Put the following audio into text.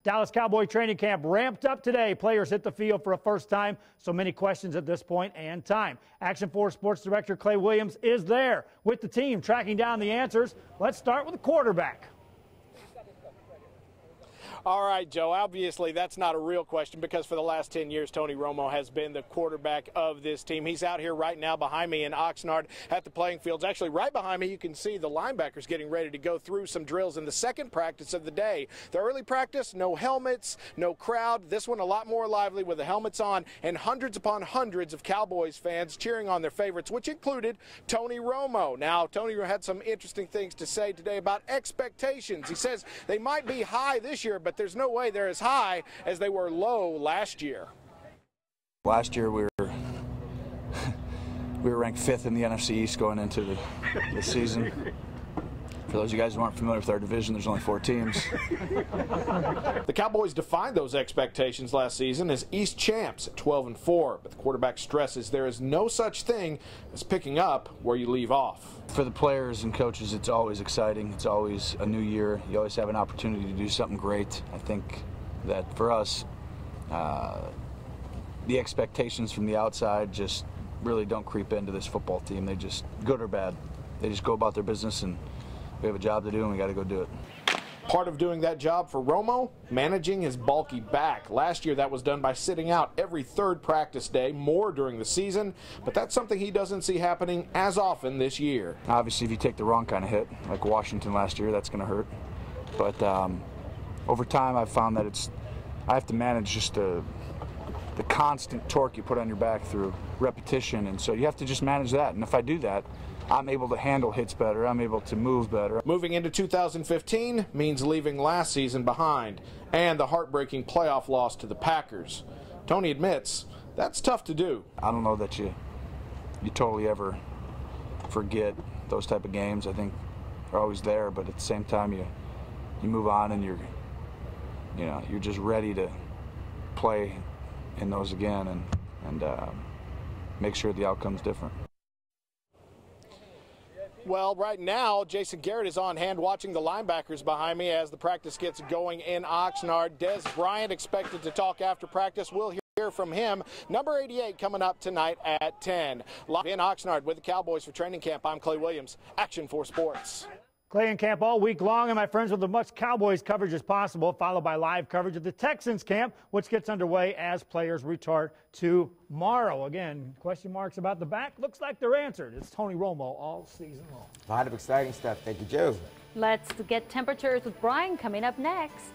Dallas Cowboy training camp ramped up today. Players hit the field for a first time. So many questions at this point and time. Action 4 Sports Director Clay Williams is there with the team tracking down the answers. Let's start with the quarterback. All right, Joe, obviously that's not a real question because for the last 10 years, Tony Romo has been the quarterback of this team. He's out here right now behind me in Oxnard at the playing fields. Actually, right behind me, you can see the linebackers getting ready to go through some drills in the second practice of the day. The early practice, no helmets, no crowd. This one a lot more lively with the helmets on and hundreds upon hundreds of Cowboys fans cheering on their favorites, which included Tony Romo. Now, Tony had some interesting things to say today about expectations. He says they might be high this year, but there's no way they're as high as they were low last year. Last year we were ranked 5th in the NFC East going into the season. For those of you guys who aren't familiar with our division, there's only 4 teams. The Cowboys defined those expectations last season as East champs at 12-4, but the quarterback stresses there is no such thing as picking up where you leave off. For the players and coaches, it's always exciting. It's always a new year. You always have an opportunity to do something great. I think that for us, the expectations from the outside just really don't creep into this football team. They just, good or bad, they just go about their business, and we have a job to do and we got to go do it. Part of doing that job for Romo, managing his bulky back. Last year that was done by sitting out every 3rd practice day, more during the season, but that's something he doesn't see happening as often this year. Obviously, if you take the wrong kind of hit, like Washington last year, that's going to hurt. But over time, I've found that I have to manage just the constant torque you put on your back through repetition, and so you have to just manage that. And if I do that, I'm able to handle hits better. I'm able to move better. Moving into 2015 means leaving last season behind and the heartbreaking playoff loss to the Packers. Tony admits that's tough to do. I don't know that you totally ever forget those type of games. I think they're always there, but at the same time you move on and you're just ready to play in those again and make sure the outcome's different. Well, right now, Jason Garrett is on hand watching the linebackers behind me as the practice gets going in Oxnard. Des Bryant expected to talk after practice. We'll hear from him. Number 88 coming up tonight at 10. Live in Oxnard with the Cowboys for training camp. I'm Clay Williams, Action 4 Sports. Clay in camp all week long, and my friends, with as much Cowboys coverage as possible, followed by live coverage of the Texans camp, which gets underway as players return tomorrow. Again, question marks about the back. Looks like they're answered. It's Tony Romo all season long. A lot of exciting stuff. Thank you, Joe. Let's get temperatures with Brian coming up next.